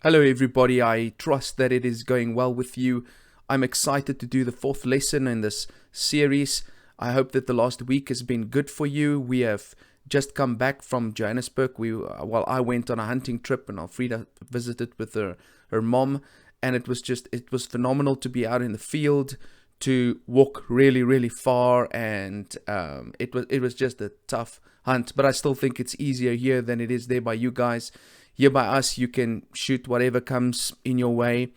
Hello, everybody. I trust that it is going well with you. I'm excited to do the fourth lesson in this series. I hope that the last week has been good for you. We have just come back from Johannesburg. I went on a hunting trip, and Alfreda visited with her mom, and it was phenomenal to be out in the field, to walk really, really far, and it was just a tough hunt. But I still think it's easier here than it is there by you guys. Here by us, you can shoot whatever comes in your way,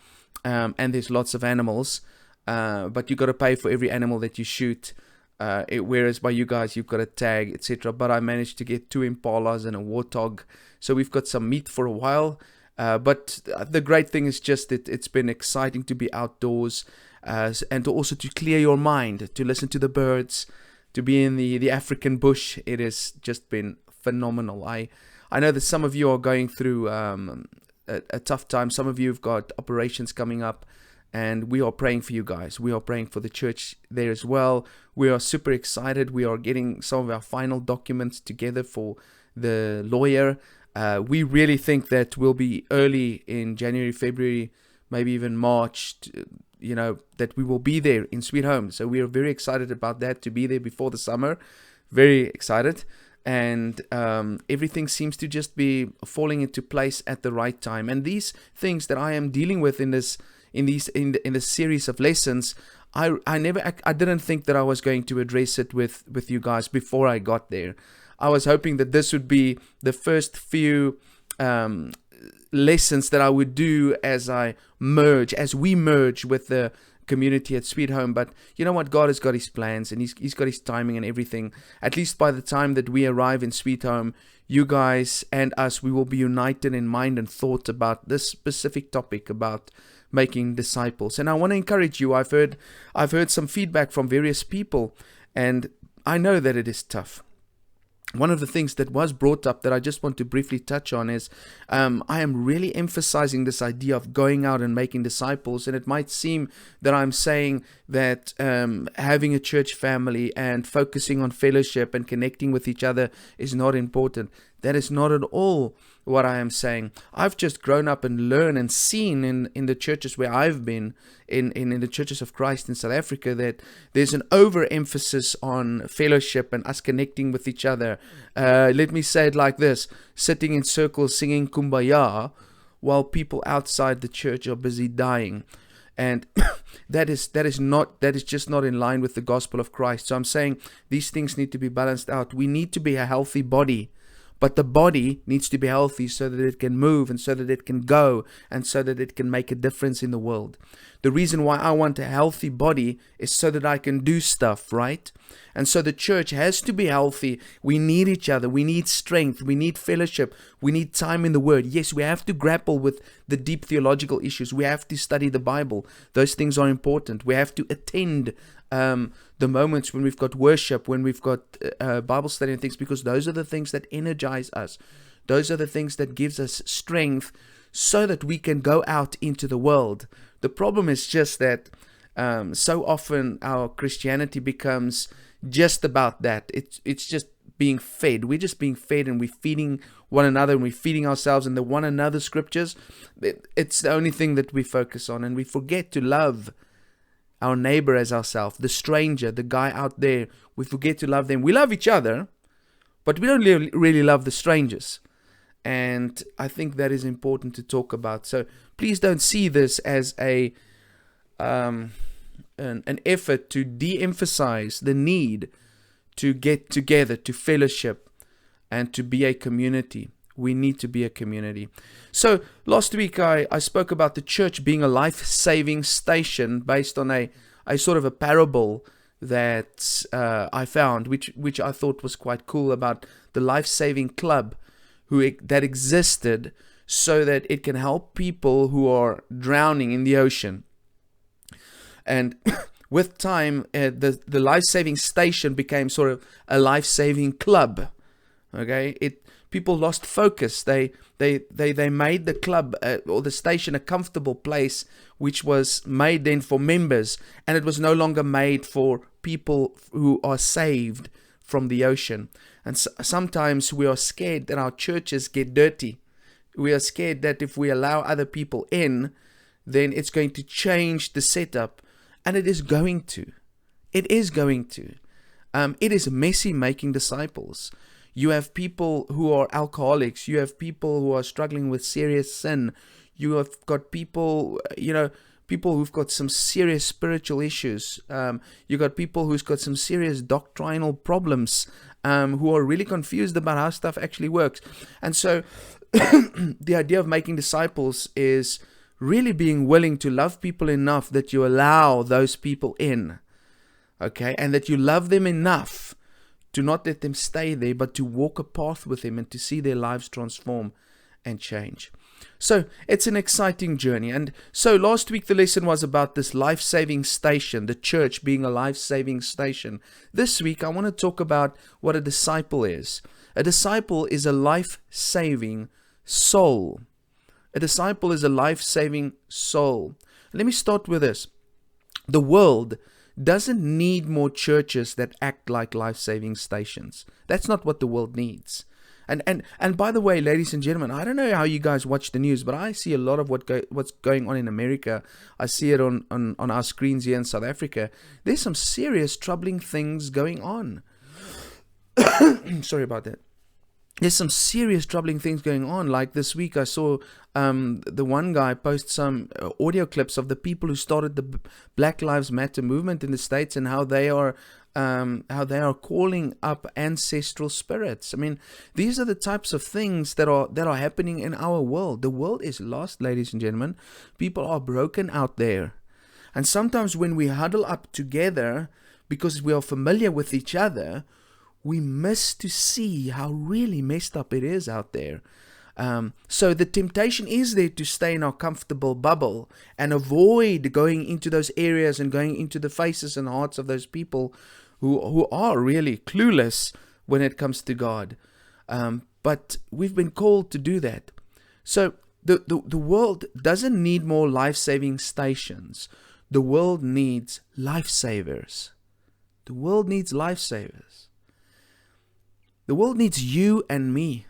and there's lots of animals, but you got to pay for every animal that you shoot, whereas by you guys, you've got a tag, etc. But I managed to get 2 impalas and a warthog, so we've got some meat for a while. But the great thing is just that it's been exciting to be outdoors, and also to clear your mind, to listen to the birds, to be in the African bush. It has just been phenomenal. I know that some of you are going through a tough time. Some of you have got operations coming up, and we are praying for you guys. We are praying for the church there as well. We are super excited. We are getting some of our final documents together for the lawyer. We really think that we'll be early in January, February, maybe even March, that we will be there in Sweet Home. So we are very excited about that, to be there before the summer. Very excited. And everything seems to just be falling into place at the right time. And these things that I am dealing with in this series of lessons, I didn't think that I was going to address it with you guys before I got there. I was hoping that this would be the first few lessons that I would do as we merge with the community at Sweet Home. But you know what? God has got his plans, and he's got his timing and everything. At least by the time that we arrive in Sweet Home, you guys and us, we will be united in mind and thought about this specific topic about making disciples. And I want to encourage you. I've heard some feedback from various people, and I know that it is tough. One of the things that was brought up that I just want to briefly touch on is I am really emphasizing this idea of going out and making disciples. And it might seem that I'm saying that having a church family and focusing on fellowship and connecting with each other is not important. That is not at all what I am saying. I've just grown up and learned and seen in the churches where I've been, in the churches of Christ in South Africa, that there's an overemphasis on fellowship and us connecting with each other. Let me say it like this: sitting in circles singing Kumbaya while people outside the church are busy dying. And that is just not in line with the gospel of Christ. So I'm saying these things need to be balanced out. We need to be a healthy body. But the body needs to be healthy so that it can move, and so that it can go, and so that it can make a difference in the world. The reason why I want a healthy body is so that I can do stuff, right? And so the church has to be healthy. We need each other. We need strength. We need fellowship. We need time in the Word. Yes, we have to grapple with the deep theological issues. We have to study the Bible. Those things are important. We have to attend the moments when we've got worship, when we've got Bible study and things, because those are the things that energize us. Those are the things that gives us strength so that we can go out into the world. The problem is just that so often our Christianity becomes just about that. It's just being fed. We're just being fed, and we're feeding one another, and we're feeding ourselves in the one another scriptures. It's the only thing that we focus on, and we forget to love our neighbor as ourselves, the stranger, the guy out there. We forget to love them. We love each other, but we don't really love the strangers. And I think that is important to talk about. So please don't see this as an effort to de-emphasize the need to get together, to fellowship, and to be a community. We need to be a community. So last week I spoke about the church being a life-saving station based on a sort of a parable that I found, which I thought was quite cool, about the life-saving club that existed so that it can help people who are drowning in the ocean. And with time, the life-saving station became sort of a life-saving club. Okay, people lost focus. They made the club or the station a comfortable place, which was made then for members, and it was no longer made for people who are saved from the ocean. And sometimes we are scared that our churches get dirty, We are scared that if we allow other people in, then it's going to change the setup. And it is going to. It is going to. It is messy making disciples. You have people who are alcoholics. You have people who are struggling with serious sin. You have got people, people who've got some serious spiritual issues. You've got people who's got some serious doctrinal problems, who are really confused about how stuff actually works. And so the idea of making disciples is really being willing to love people enough that you allow those people in, okay? And that you love them enough to not let them stay there, but to walk a path with them and to see their lives transform and change. So it's an exciting journey. And so last week the lesson was about this life-saving station, the church being a life-saving station. This week I want to talk about what a disciple is. A disciple is a life-saving soul. A disciple is a life-saving soul. Let me start with this. The world doesn't need more churches that act like life-saving stations. That's not what the world needs. And by the way, ladies and gentlemen, I don't know how you guys watch the news, but I see a lot of what's going on in America. I see it on our screens here in South Africa. There's some serious troubling things going on. Sorry about that. There's some serious troubling things going on. Like this week, I saw the one guy post some audio clips of the people who started the Black Lives Matter movement in the States and how they are calling up ancestral spirits. I mean, these are the types of things that are happening in our world. The world is lost, ladies and gentlemen. People are broken out there. And sometimes when we huddle up together because we are familiar with each other, we miss to see how really messed up it is out there. So the temptation is there to stay in our comfortable bubble and avoid going into those areas and going into the faces and hearts of those people who are really clueless when it comes to God. But we've been called to do that. So the world doesn't need more life-saving stations. The world needs lifesavers. The world needs lifesavers. The world needs you and me,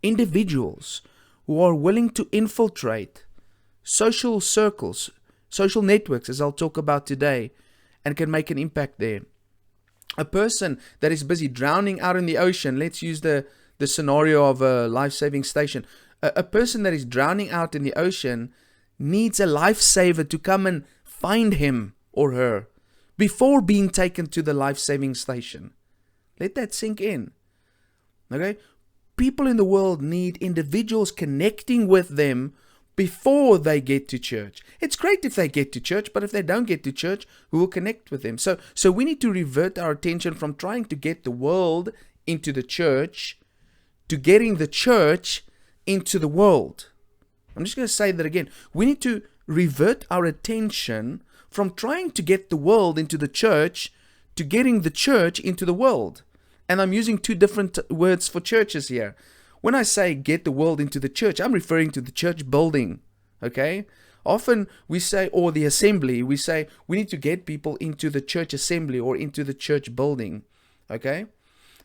individuals who are willing to infiltrate social circles, social networks, as I'll talk about today, and can make an impact there. A person that is busy drowning out in the ocean, let's use the scenario of a life-saving station. A person that is drowning out in the ocean needs a lifesaver to come and find him or her before being taken to the life-saving station. Let that sink in. Okay? People in the world need individuals connecting with them before they get to church. It's great if they get to church, but if they don't get to church, who will connect with them? So we need to revert our attention from trying to get the world into the church to getting the church into the world. I'm just going to say that again. We need to revert our attention from trying to get the world into the church to getting the church into the world. And I'm using two different words for churches here. When I say get the world into the church, I'm referring to the church building, okay? Often we say, or the assembly, we say we need to get people into the church assembly or into the church building, okay?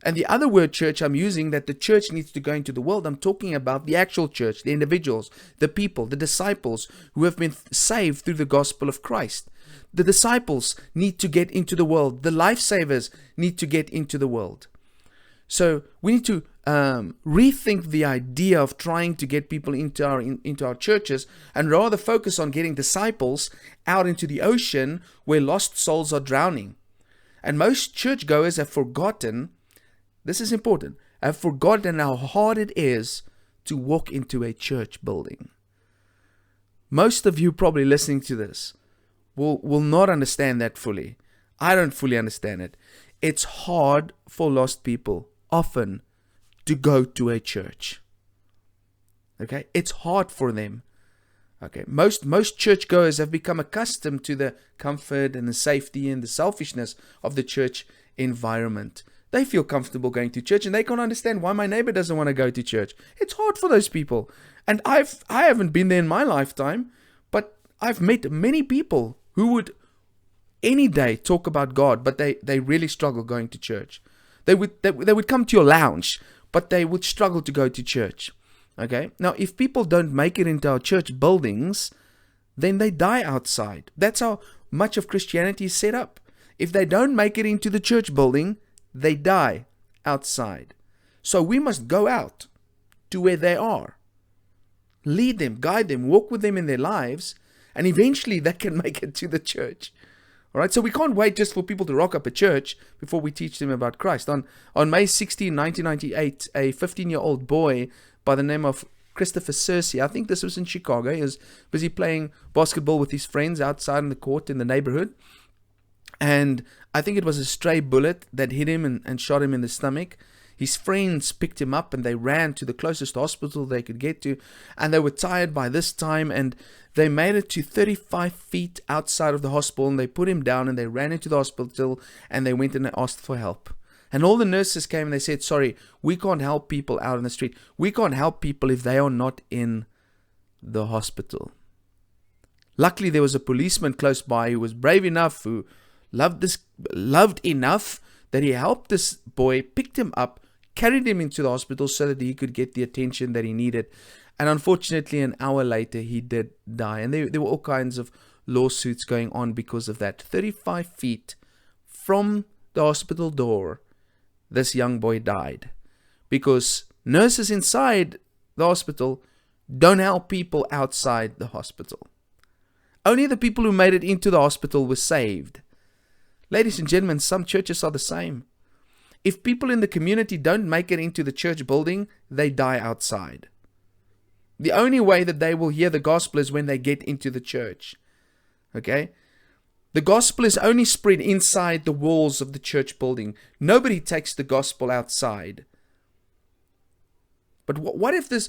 And the other word church I'm using, that the church needs to go into the world, I'm talking about the actual church, the individuals, the people, the disciples who have been saved through the gospel of Christ. The disciples need to get into the world. The lifesavers need to get into the world. So we need to rethink the idea of trying to get people into our churches and rather focus on getting disciples out into the ocean where lost souls are drowning. And most churchgoers have forgotten, this is important, have forgotten how hard it is to walk into a church building. Most of you probably listening to this will not understand that fully. I don't fully understand it. It's hard for lost people often to go to a church. Okay, it's hard for them. Okay, most churchgoers have become accustomed to the comfort and the safety and the selfishness of the church environment. They feel comfortable going to church and they can't understand why my neighbor doesn't want to go to church. It's hard for those people. And I haven't been there in my lifetime, but I've met many people who would any day talk about God, but they really struggle going to church. They would come to your lounge, but they would struggle to go to church. Okay? Now, if people don't make it into our church buildings, then they die outside. That's how much of Christianity is set up. If they don't make it into the church building, they die outside. So we must go out to where they are. Lead them, guide them, walk with them in their lives, and eventually they can make it to the church. All right, so we can't wait just for people to rock up a church before we teach them about Christ. On May 16, 1998, a 15-year-old boy by the name of Christopher Searcy, I think this was in Chicago, he was busy playing basketball with his friends outside in the court in the neighborhood. And I think it was a stray bullet that hit him and shot him in the stomach. His friends picked him up and they ran to the closest hospital they could get to. And they were tired by this time, and they made it to 35 feet outside of the hospital, and they put him down and they ran into the hospital and they went and they asked for help. And all the nurses came and they said, sorry, we can't help people out in the street. We can't help people if they are not in the hospital. Luckily, there was a policeman close by who was brave enough, who loved enough that he helped this boy, picked him up, carried him into the hospital so that he could get the attention that he needed. And unfortunately, an hour later, he did die. And there were all kinds of lawsuits going on because of that. 35 feet from the hospital door, this young boy died. Because nurses inside the hospital don't help people outside the hospital. Only the people who made it into the hospital were saved. Ladies and gentlemen, some churches are the same. If people in the community don't make it into the church building, they die outside. The only way that they will hear the gospel is when they get into the church. Okay? The gospel is only spread inside the walls of the church building. Nobody takes the gospel outside. But what if this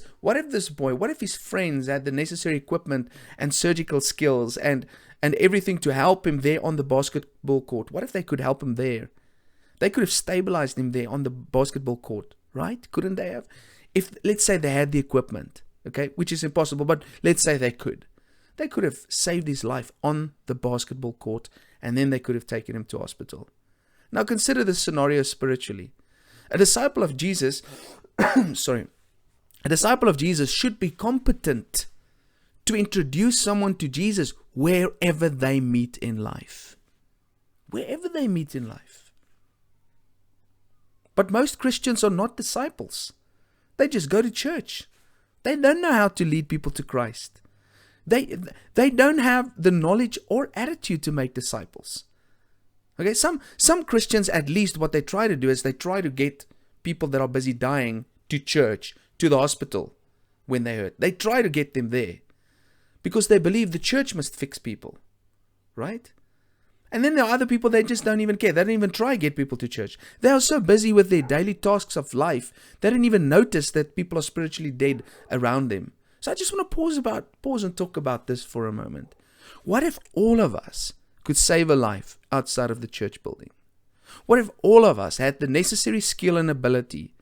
boy, what if his friends had the necessary equipment and surgical skills and everything to help him there on the basketball court? What if they could help him there? They could have stabilized him there on the basketball court, right? Couldn't they have? If, let's say they had the equipment, okay, which is impossible, but let's say they could. They could have saved his life on the basketball court, and then they could have taken him to hospital. Now consider this scenario spiritually. A disciple of Jesus, a disciple of Jesus should be competent to introduce someone to Jesus wherever they meet in life. Wherever they meet in life. But most Christians are not disciples. They just go to church. They don't know how to lead people to Christ. They don't have the knowledge or attitude to make disciples. Okay, some Christians, at least what they try to do is they try to get people that are busy dying to church, to the hospital when they hurt. They try to get them there because they believe the church must fix people, right? And then there are other people, they just don't even care. They don't even try to get people to church. They are so busy with their daily tasks of life, they don't even notice that people are spiritually dead around them. So I just want to pause and talk about this for a moment. What if all of us could save a life outside of the church building? What if all of us had the necessary skill and ability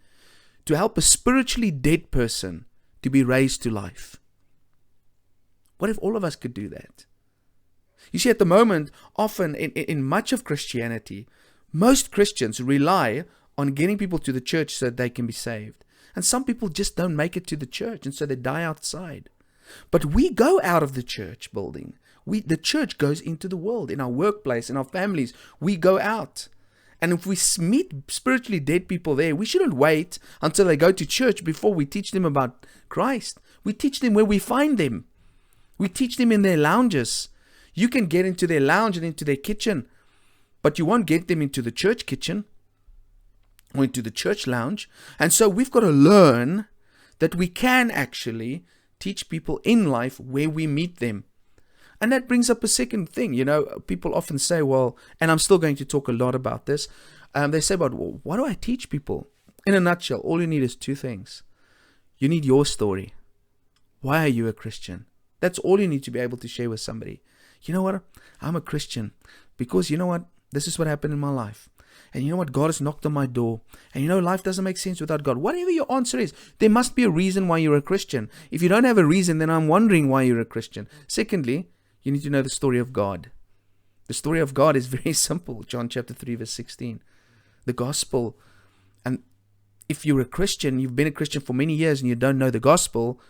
to help a spiritually dead person to be raised to life? What if all of us could do that? You see, at the moment, often in much of Christianity, most Christians rely on getting people to the church so that they can be saved. And some people just don't make it to the church, and so they die outside. But we go out of the church building. The church goes into the world, in our workplace, in our families. We go out. And if we meet spiritually dead people there, we shouldn't wait until they go to church before we teach them about Christ. We teach them where we find them. We teach them in their lounges. You can get into their lounge and into their kitchen, but you won't get them into the church kitchen or into the church lounge. And so we've got to learn that we can actually teach people in life where we meet them. And that brings up a second thing. You know, people often say, well, and I'm still going to talk a lot about this. They say, well, what do I teach people? In a nutshell, all you need is two things. You need your story. Why are you a Christian? That's all you need to be able to share with somebody. You know what? I'm a Christian because you know what? This is what happened in my life. And you know what? God has knocked on my door. And you know, life doesn't make sense without God. Whatever your answer is, there must be a reason why you're a Christian. If you don't have a reason, then I'm wondering why you're a Christian. Secondly, you need to know the story of God. The story of God is very simple. John chapter 3 verse 16. The gospel. And if you're a Christian, you've been a Christian for many years and you don't know the gospel,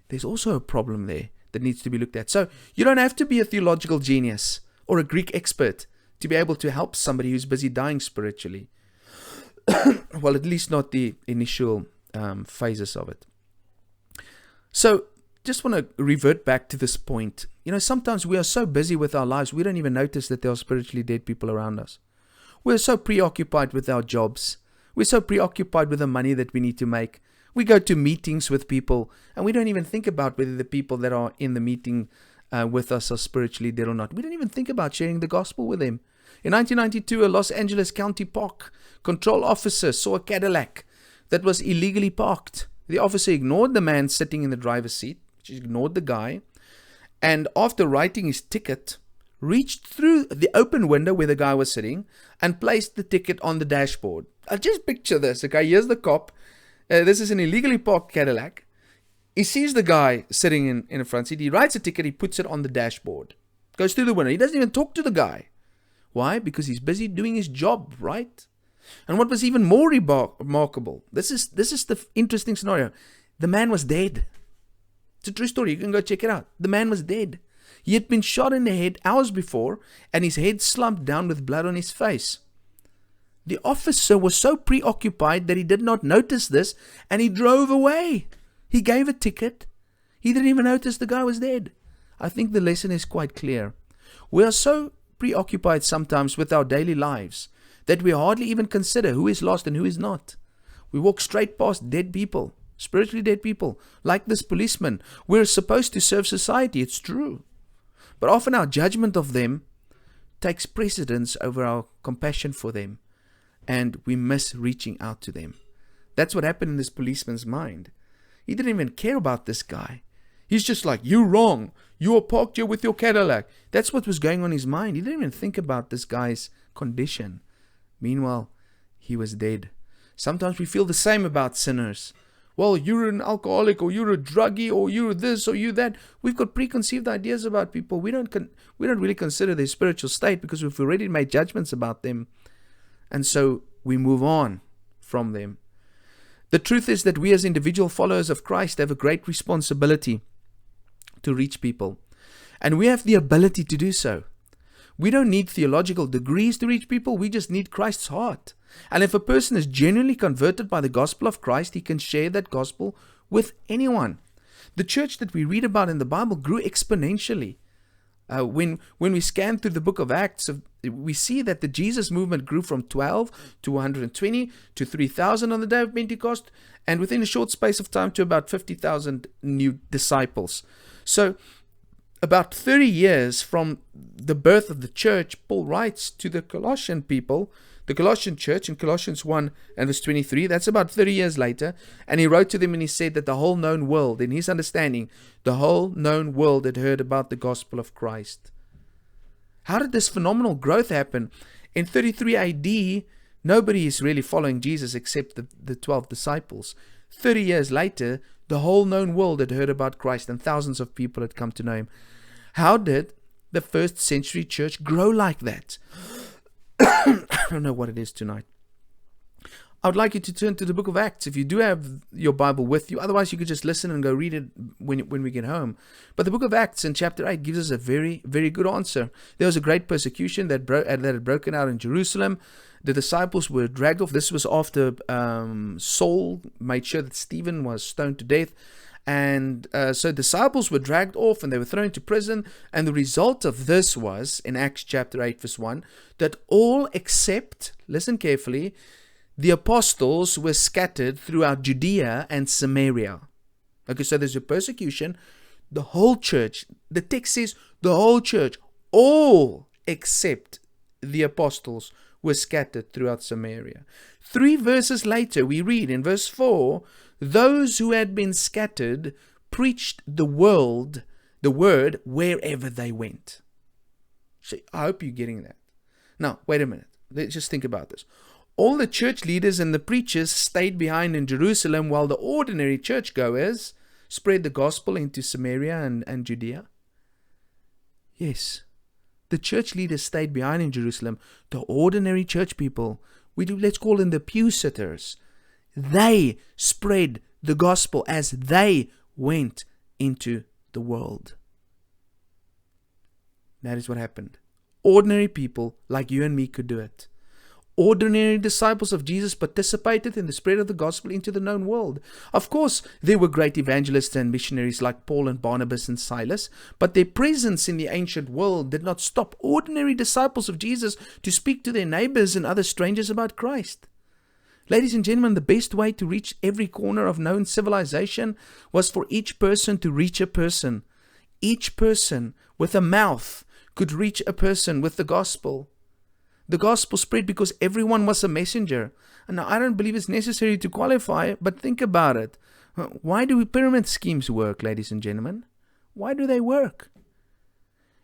there's also a problem there that needs to be looked at. So you don't have to be a theological genius or a Greek expert to be able to help somebody who's busy dying spiritually. Well, at least not the initial phases of it. So just want to revert back to this point. Sometimes we are so busy with our lives, we don't even notice that there are spiritually dead people around us. We're so preoccupied with our jobs. We're so preoccupied with the money that we need to make. We go to meetings with people, and we don't even think about whether the people that are in the meeting with us are spiritually dead or not. We don't even think about sharing the gospel with them. In 1992, a Los Angeles County Park control officer saw a Cadillac that was illegally parked. The officer ignored the man sitting in the driver's seat, she ignored the guy, and after writing his ticket, reached through the open window where the guy was sitting and placed the ticket on the dashboard. Just picture this. Okay, here's the cop. This is an illegally parked Cadillac. He sees the guy sitting in the front seat. He writes a ticket. He puts it on the dashboard. Goes through the window. He doesn't even talk to the guy. Why? Because he's busy doing his job, right? And what was even more remarkable, this is the interesting scenario. The man was dead. It's a true story. You can go check it out. The man was dead. He had been shot in the head hours before, and his head slumped down with blood on his face. The officer was so preoccupied that he did not notice this, and he drove away. He gave a ticket. He didn't even notice the guy was dead. I think the lesson is quite clear. We are so preoccupied sometimes with our daily lives that we hardly even consider who is lost and who is not. We walk straight past dead people, spiritually dead people, like this policeman. We're supposed to serve society, it's true. But often our judgment of them takes precedence over our compassion for them, and we miss reaching out to them. That's what happened in this policeman's mind. He didn't even care about this guy. He's just like, you're wrong. You are parked here with your Cadillac. That's what was going on in his mind. He didn't even think about this guy's condition. Meanwhile, he was dead. Sometimes we feel the same about sinners. Well, you're an alcoholic, or you're a druggie, or you're this, or you're that. We've got preconceived ideas about people. We don't really consider their spiritual state because we've already made judgments about them. And so we move on from them. The truth is that we as individual followers of Christ have a great responsibility to reach people. And we have the ability to do so. We don't need theological degrees to reach people. We just need Christ's heart. And if a person is genuinely converted by the gospel of Christ, he can share that gospel with anyone. The church that we read about in the Bible grew exponentially. When we scan through the book of Acts, we see that the Jesus movement grew from 12 to 120 to 3,000 on the day of Pentecost, and within a short space of time to about 50,000 new disciples. So about 30 years from the birth of the church, Paul writes to the Colossian people, the Colossian church in Colossians 1 and verse 23, that's about 30 years later, and he wrote to them and he said that the whole known world, in his understanding, the whole known world had heard about the gospel of Christ. How did this phenomenal growth happen? In 33 AD, nobody is really following Jesus except the 12 disciples. 30 years later, the whole known world had heard about Christ and thousands of people had come to know him. How did the first century church grow like that? I don't know what it is tonight. I would like you to turn to the book of Acts if you do have your Bible with you. Otherwise, you could just listen and go read it when we get home. But the book of Acts in chapter 8 gives us a very, very good answer. There was a great persecution that had broken out in Jerusalem. The disciples were dragged off. This was after Saul made sure that Stephen was stoned to death. And so disciples were dragged off and they were thrown into prison. And the result of this was, in Acts chapter 8 verse 1, that all except, listen carefully, the apostles were scattered throughout Judea and Samaria. Okay, so there's a persecution. The whole church, the text says the whole church, all except the apostles were scattered throughout Samaria. 3 verses later, we read in verse 4, those who had been scattered preached the word wherever they went. So I hope you're getting that. Now, wait a minute. Let's just think about this. All the church leaders and the preachers stayed behind in Jerusalem while the ordinary churchgoers spread the gospel into Samaria and Judea. Yes, the church leaders stayed behind in Jerusalem. The ordinary church people, let's call them the pew sitters, they spread the gospel as they went into the world. That is what happened. Ordinary people like you and me could do it. Ordinary disciples of Jesus participated in the spread of the gospel into the known world. Of course, there were great evangelists and missionaries like Paul and Barnabas and Silas, but their presence in the ancient world did not stop ordinary disciples of Jesus to speak to their neighbors and other strangers about Christ. Ladies and gentlemen, the best way to reach every corner of known civilization was for each person to reach a person. Each person with a mouth could reach a person with the gospel. The gospel spread because everyone was a messenger. And now I don't believe it's necessary to qualify, but think about it. Why do pyramid schemes work, ladies and gentlemen? Why do they work?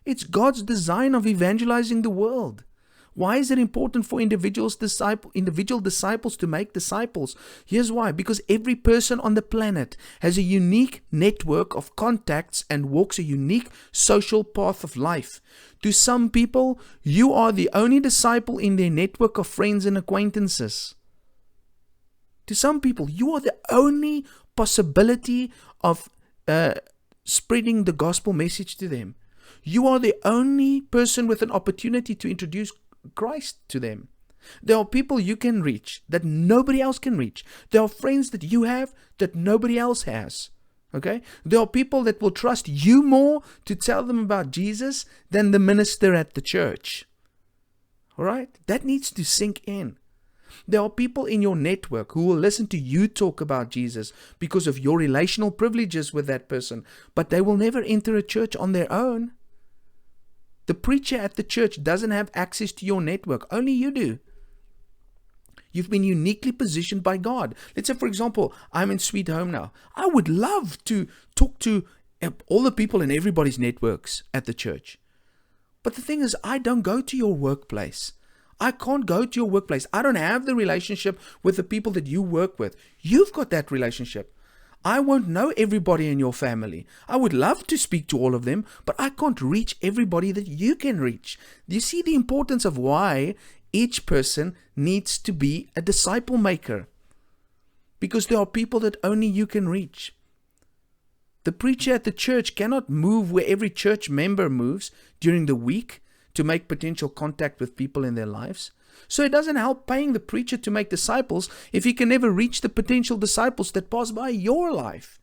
It's God's design of evangelizing the world. Why is it important for individual disciples to make disciples? Here's why. Because every person on the planet has a unique network of contacts and walks a unique social path of life. To some people, you are the only disciple in their network of friends and acquaintances. To some people, you are the only possibility of spreading the gospel message to them. You are the only person with an opportunity to introduce Christ to them. There are people you can reach that nobody else can reach. There are friends that you have that nobody else has. Okay? There are people that will trust you more to tell them about Jesus than the minister at the church. Alright? That needs to sink in. There are people in your network who will listen to you talk about Jesus because of your relational privileges with that person, but they will never enter a church on their own. The preacher at the church doesn't have access to your network. Only you do. You've been uniquely positioned by God. Let's say, for example, I'm in Sweet Home now. I would love to talk to all the people in everybody's networks at the church. But the thing is, I don't go to your workplace. I can't go to your workplace. I don't have the relationship with the people that you work with. You've got that relationship. I won't know everybody in your family. I would love to speak to all of them, but I can't reach everybody that you can reach. Do you see the importance of why each person needs to be a disciple maker? Because there are people that only you can reach. The preacher at the church cannot move where every church member moves during the week to make potential contact with people in their lives. So it doesn't help paying the preacher to make disciples if he can never reach the potential disciples that pass by your life.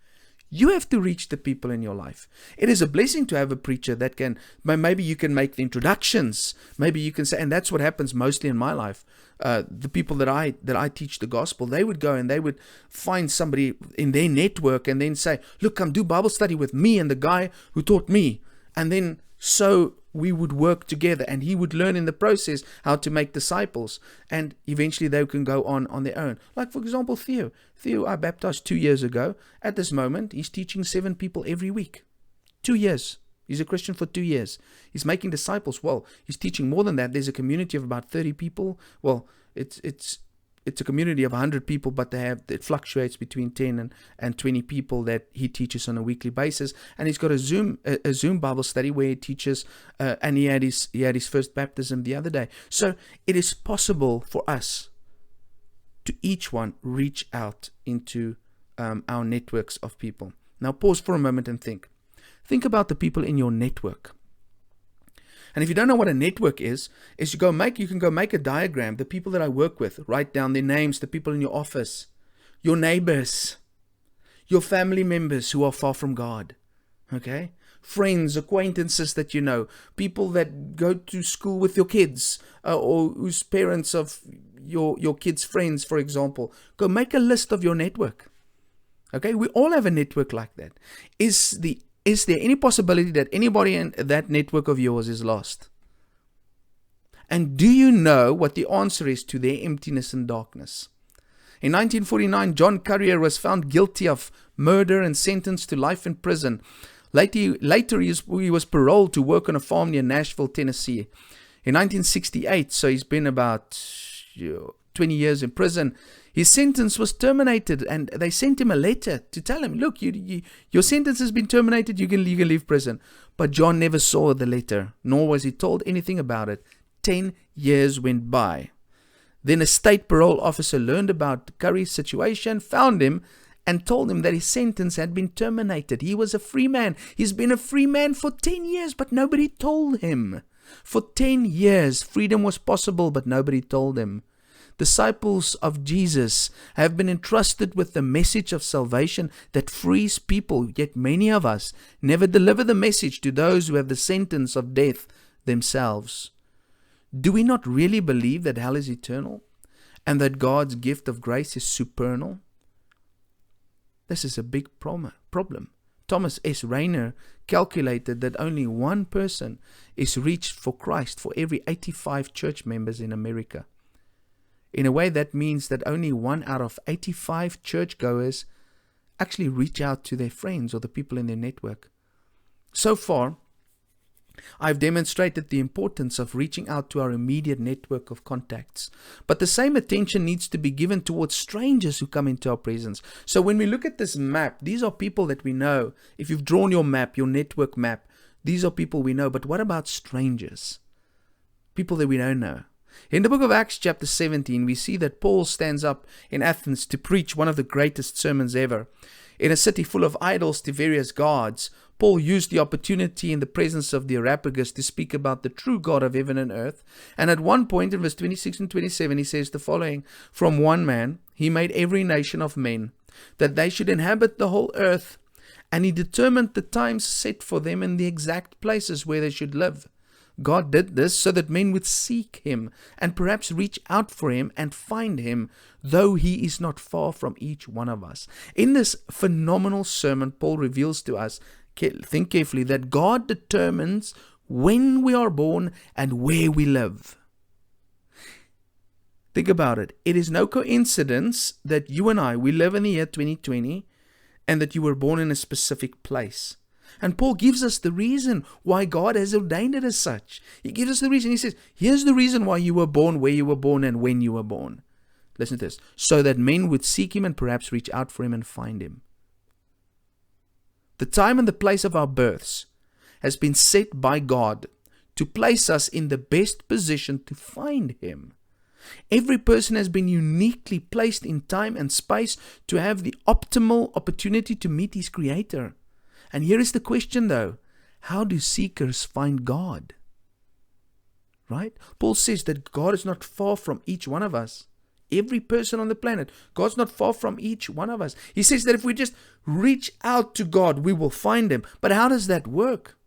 You have to reach the people in your life. It is a blessing to have a preacher that can, maybe you can make the introductions. Maybe you can say, and that's what happens mostly in my life. The people that I teach the gospel, they would go and they would find somebody in their network and then say, look, come do Bible study with me and the guy who taught me. And then so we would work together and he would learn in the process how to make disciples, and eventually they can go on their own. Like, for example, Theo I baptized 2 years ago. At this moment, he's teaching 7 people every week. 2 years. He's a Christian for 2 years. He's making disciples. Well, he's teaching more than that. There's a community of about 30 people. Well, it's a community of 100 people, but it fluctuates between 10 and 20 people that he teaches on a weekly basis. And he's got a Zoom Bible study where he teaches, and he had his first baptism the other day. So it is possible for us to each one reach out into our networks of people. Now pause for a moment and think. Think about the people in your network. And if you don't know what a network is you can go make a diagram. The people that I work with, write down their names, the people in your office, your neighbors, your family members who are far from God. Okay? Friends, acquaintances that you know, people that go to school with your kids, or whose parents of your kids' friends, for example. Go make a list of your network. Okay? We all have a network like that. Is there any possibility that anybody in that network of yours is lost? And do you know what the answer is to their emptiness and darkness? In 1949, John Currier was found guilty of murder and sentenced to life in prison. Later he was paroled to work on a farm near Nashville, Tennessee. In 1968, so he's been about 20 years in prison, his sentence was terminated, and they sent him a letter to tell him, look, your sentence has been terminated, you can leave prison. But John never saw the letter, nor was he told anything about it. 10 years went by. Then a state parole officer learned about Curry's situation, found him, and told him that his sentence had been terminated. He was a free man. He's been a free man for 10 years, but nobody told him. For 10 years, freedom was possible, but nobody told him. Disciples of Jesus have been entrusted with the message of salvation that frees people, yet many of us never deliver the message to those who have the sentence of death themselves. Do we not really believe that hell is eternal and that God's gift of grace is supernal? This is a big problem. Thomas S. Rayner calculated that only one person is reached for Christ for every 85 church members in America. In a way, that means that only 1 out of 85 churchgoers actually reach out to their friends or the people in their network. So far, I've demonstrated the importance of reaching out to our immediate network of contacts. But the same attention needs to be given towards strangers who come into our presence. So when we look at this map, these are people that we know. If you've drawn your map, your network map, these are people we know. But what about strangers? People that we don't know. In the book of Acts chapter 17, we see that Paul stands up in Athens to preach one of the greatest sermons ever. In a city full of idols to various gods, Paul used the opportunity in the presence of the Areopagus to speak about the true God of heaven and earth. And at one point in verse 26 and 27, he says the following: "From one man he made every nation of men, that they should inhabit the whole earth. And he determined the times set for them and the exact places where they should live. God did this so that men would seek him and perhaps reach out for him and find him, though he is not far from each one of us." In this phenomenal sermon, Paul reveals to us, think carefully, that God determines when we are born and where we live. Think about it. It is no coincidence that you and we live in the year 2020 and that you were born in a specific place. And Paul gives us the reason why God has ordained it as such. He gives us the reason. He says, here's the reason why you were born, where you were born, and when you were born. Listen to this. So that men would seek him and perhaps reach out for him and find him. The time and the place of our births has been set by God to place us in the best position to find him. Every person has been uniquely placed in time and space to have the optimal opportunity to meet his Creator. And here is the question though: how do seekers find God? Right? Paul says that God is not far from each one of us. Every person on the planet, God's not far from each one of us. He says that if we just reach out to God, we will find him. But how does that work?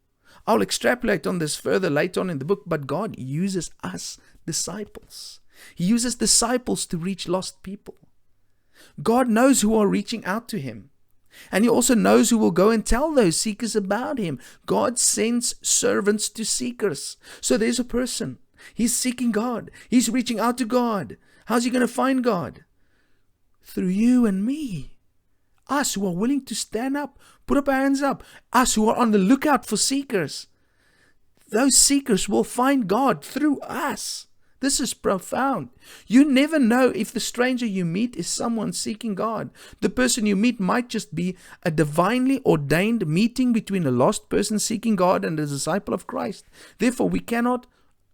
I'll extrapolate on this further later on in the book, but God uses us, disciples. He uses disciples to reach lost people. God knows who are reaching out to him. And he also knows who will go and tell those seekers about him. God sends servants to seekers. So there's a person. He's seeking God. He's reaching out to God. How's he going to find God? Through you and me. Us who are willing to stand up, put up our hands up. Us who are on the lookout for seekers. Those seekers will find God through us. This is profound. You never know if the stranger you meet is someone seeking God. The person you meet might just be a divinely ordained meeting between a lost person seeking God and a disciple of Christ. Therefore, we cannot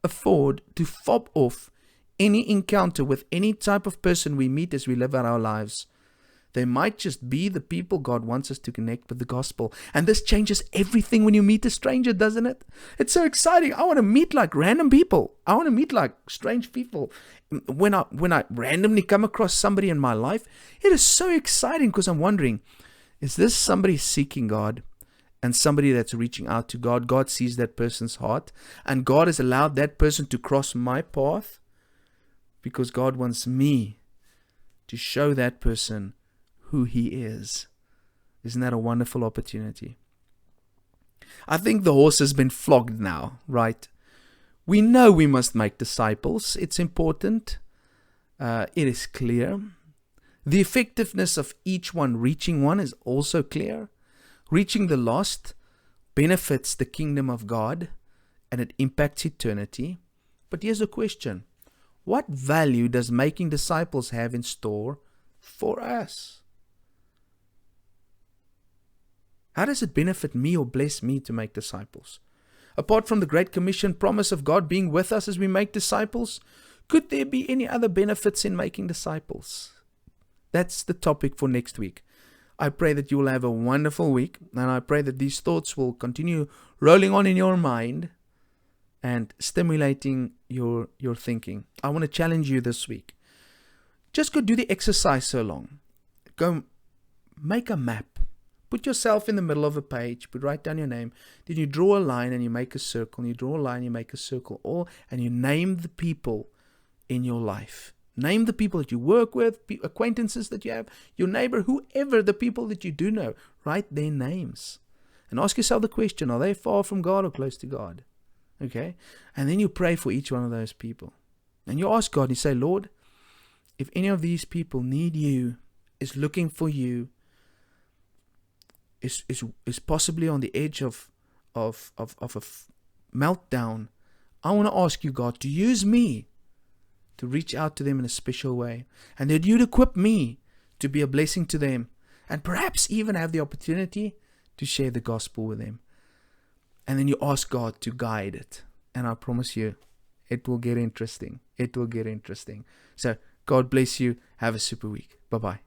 afford to fob off any encounter with any type of person we meet as we live out our lives. They might just be the people God wants us to connect with the gospel. And this changes everything when you meet a stranger, doesn't it? It's so exciting. I want to meet like random people. I want to meet like strange people. When I randomly come across somebody in my life, it is so exciting because I'm wondering, is this somebody seeking God and somebody that's reaching out to God? God sees that person's heart and God has allowed that person to cross my path because God wants me to show that person who he is. Isn't that a wonderful opportunity? I think the horse has been flogged now, right? We know we must make disciples. It's important. It is clear. The effectiveness of each one reaching one is also clear. Reaching the lost benefits the kingdom of God and it impacts eternity. But here's a question. What value does making disciples have in store for us? How does it benefit me or bless me to make disciples? Apart from the Great Commission promise of God being with us as we make disciples, Could there be any other benefits in making disciples? That's the topic for next week. I pray that you will have a wonderful week, and I pray that these thoughts will continue rolling on in your mind and stimulating your thinking. I want to challenge you this week. Just go do the exercise so long. Go make a map. Put yourself in the middle of a page, write down your name, then you draw a line and you make a circle, and you draw a line, you make a circle, and you name the people in your life. Name the people that you work with, acquaintances that you have, your neighbor, whoever, the people that you do know. Write their names. And ask yourself the question, are they far from God or close to God? Okay? And then you pray for each one of those people. And you ask God, you say, Lord, if any of these people need you, is looking for you, is possibly on the edge of a meltdown, I want to ask you, God, to use me to reach out to them in a special way, and that you'd equip me to be a blessing to them, and perhaps even have the opportunity to share the gospel with them. And then you ask God to guide it, and I promise you, it will get interesting. It will get interesting. So God bless you. Have a super week. Bye-bye.